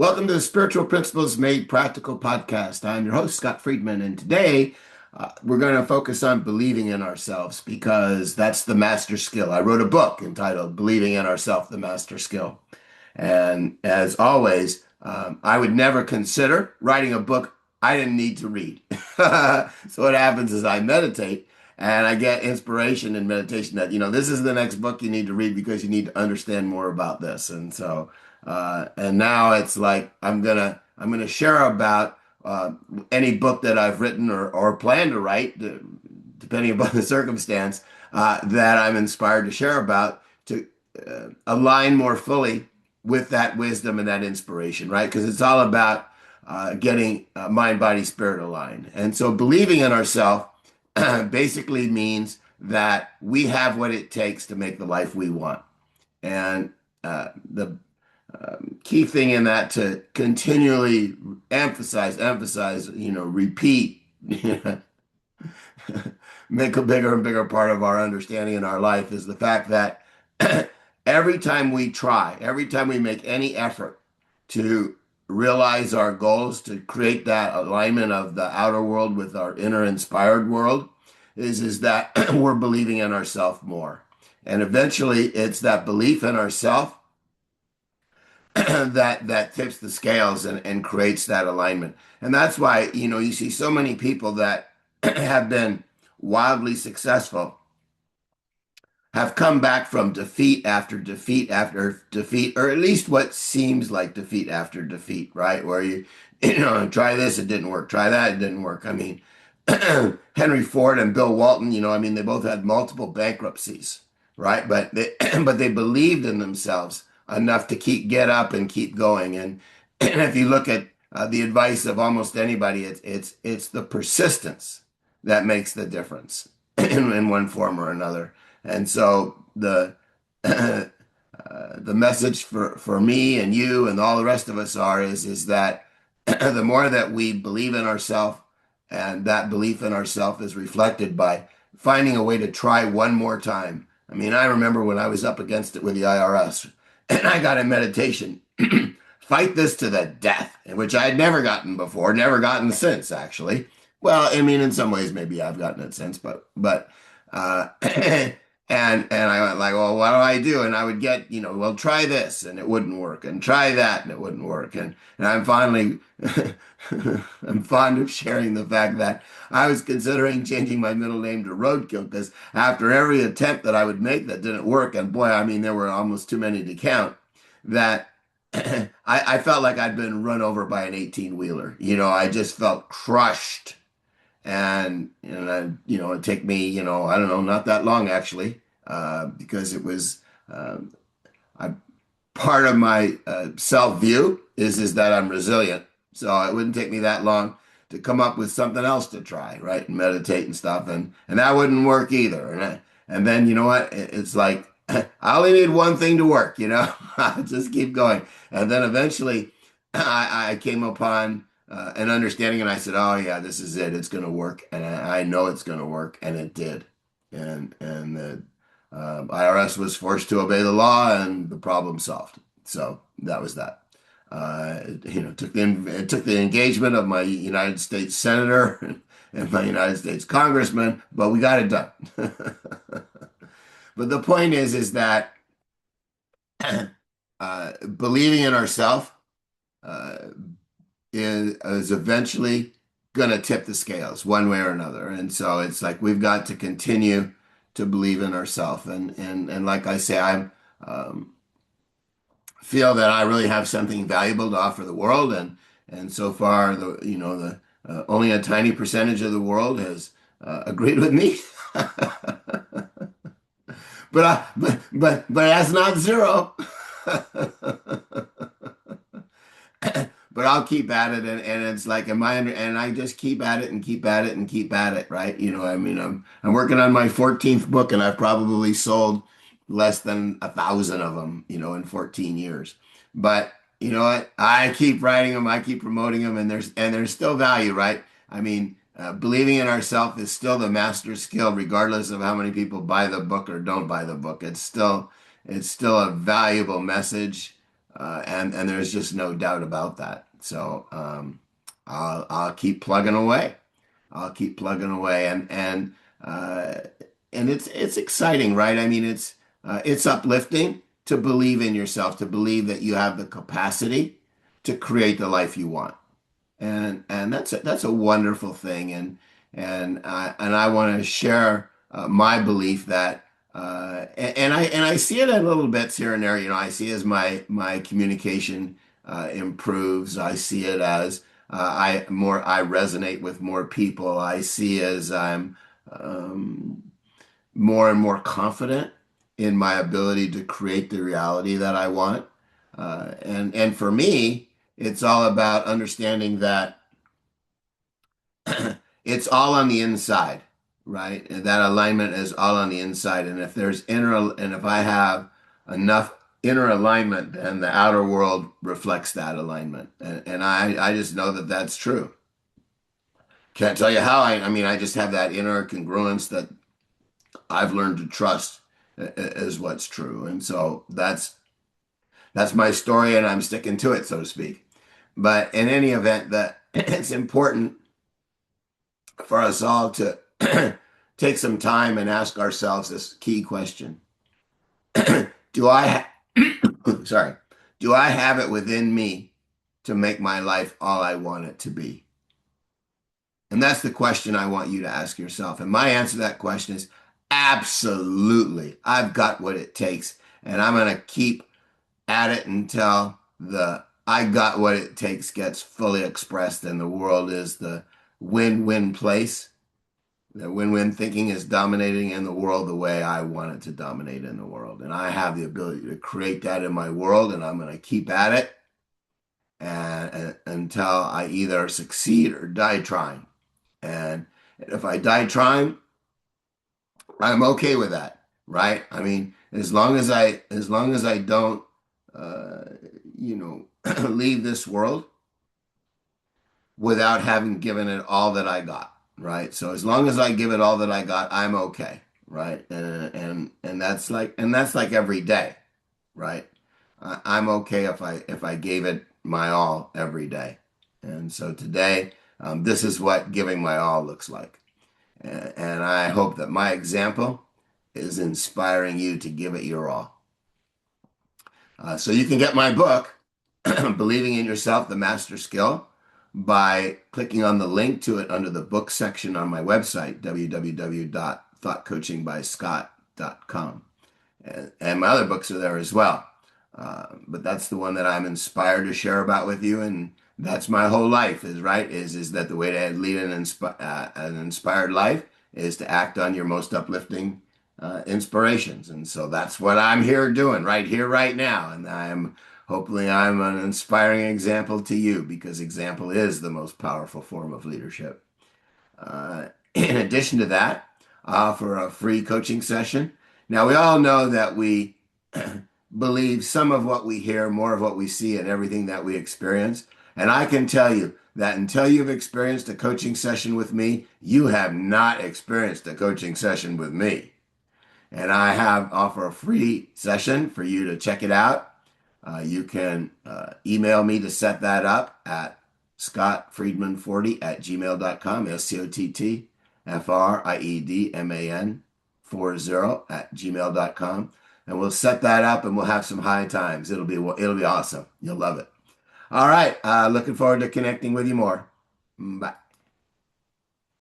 Welcome to the Spiritual Principles Made Practical podcast. I'm your host, Scott Friedman, and today we're going to focus on believing in ourselves because that's the master skill. I wrote a book entitled Believing in Ourselves, the Master Skill. And as always, I would never consider writing a book I didn't need to read. So what happens is I meditate and I get inspiration in meditation that, this is the next book you need to read because you need to understand more about this. And now it's like I'm gonna share about any book that I've written or plan to write, depending upon the circumstance, that I'm inspired to share about to align more fully with that wisdom and that inspiration, right? Because it's all about getting mind, body, spirit aligned. And so believing in ourselves basically means that we have what it takes to make the life we want. And the key thing in that to continually emphasize, repeat, make a bigger and bigger part of our understanding in our life is the fact that every time we try, every time we make any effort to realize our goals, to create that alignment of the outer world with our inner inspired world, is that we're believing in ourselves more. And eventually it's that belief in ourselves that tips the scales and creates that alignment. And that's why, you see so many people that have been wildly successful have come back from defeat after defeat after defeat, or at least what seems like defeat after defeat, right? Where try this, it didn't work. Try that, it didn't work. I mean, Henry Ford and Bill Walton, they both had multiple bankruptcies, right? But but they believed in themselves enough to get up and keep going. And if you look at the advice of almost anybody, it's the persistence that makes the difference in one form or another. And so the message for me and you and all the rest of us is that the more that we believe in ourselves, and that belief in ourselves is reflected by finding a way to try one more time. I mean, I remember when I was up against it with the IRS, and I got a meditation, fight this to the death, which I had never gotten before, never gotten since, actually. Well, I mean, in some ways, maybe I've gotten it since, but and I went like, well, what do I do? And I would get, well, try this, and it wouldn't work, and try that, and it wouldn't work, and I'm finally, I'm fond of sharing the fact that I was considering changing my middle name to Roadkill because after every attempt that I would make that didn't work, and boy, I mean, there were almost too many to count, that I felt like I'd been run over by an 18-wheeler. I just felt crushed. It took me, I don't know, not that long actually, because it was I, part of my self-view is that I'm resilient. So it wouldn't take me that long to come up with something else to try, right? And meditate and stuff. And that wouldn't work either. And then, you know what? It's like, I only need one thing to work, I just keep going. And then eventually I came upon an understanding and I said, oh yeah, this is it. It's going to work. And I know it's going to work. And it did. And the IRS was forced to obey the law and the problem solved. So that was that. It took the engagement of my United States senator and my United States congressman, but we got it done. But the point is that believing in ourselves uh, is eventually going to tip the scales one way or another. And so it's like we've got to continue to believe in ourselves. And like I say, I'm feel that I really have something valuable to offer the world, and so far the only a tiny percentage of the world has agreed with me, but that's not zero. But I'll keep at it, and it's like, and I just keep at it and keep at it and keep at it, right? I mean, I'm working on my 14th book, and I've probably sold less than 1,000 of them, in 14 years. But you know what? I keep writing them, I keep promoting them, and there's still value, right? I mean, believing in ourselves is still the master skill, regardless of how many people buy the book or don't buy the book. It's still a valuable message and there's just no doubt about that. So I'll keep plugging away. I'll keep plugging away, uh, and it's exciting, right? I mean, it's uplifting to believe in yourself, to believe that you have the capacity to create the life you want, and that's a wonderful thing, and I want to share my belief that. And I see it in little bits here and there. You know, I see as my communication improves. I see it as I resonate with more people. I see as I'm um, more and more confident in my ability to create the reality that I want. And for me, it's all about understanding that it's all on the inside, right? And that alignment is all on the inside. And if I have enough inner alignment, then the outer world reflects that alignment. And I just know that that's true. Can't tell you how. I mean, I just have that inner congruence that I've learned to trust is what's true. And so that's my story, and I'm sticking to it, so to speak. But in any event, that it's important for us all to take some time and ask ourselves this key question. Do sorry, do I have it within me to make my life all I want it to be? And that's the question I want you to ask yourself. And my answer to that question is absolutely. I've got what it takes, and I'm going to keep at it until the I got what it takes gets fully expressed and the world is the win-win place. The win-win thinking is dominating in the world the way I want it to dominate in the world. And I have the ability to create that in my world, and I'm going to keep at it until I either succeed or die trying. And if I die trying, I'm okay with that, right? I mean, as long as I don't, uh, leave this world without having given it all that I got, right? So as long as I give it all that I got, I'm okay, right? And that's like every day, right? I'm okay if I gave it my all every day. And so today, this is what giving my all looks like. And I hope that my example is inspiring you to give it your all. So you can get my book, Believing in Yourself, the Master Skill, by clicking on the link to it under the book section on my website, www.thoughtcoachingbyscott.com. And my other books are there as well. But that's the one that I'm inspired to share about with you. And that's my whole life is that the way to lead an inspired life is to act on your most uplifting inspirations. And so that's what I'm here doing right here, right now. And hopefully I'm an inspiring example to you because example is the most powerful form of leadership. In addition to that, I offer a free coaching session. Now, we all know that we believe some of what we hear, more of what we see, and everything that we experience. And I can tell you that until you've experienced a coaching session with me, you have not experienced a coaching session with me. And I offer a free session for you to check it out. You can email me to set that up at scottfriedman40@gmail.com, SCOTTFRIEDMAN40@gmail.com. And we'll set that up and we'll have some high times. It'll be awesome. You'll love it. All right. Looking forward to connecting with you more. Bye.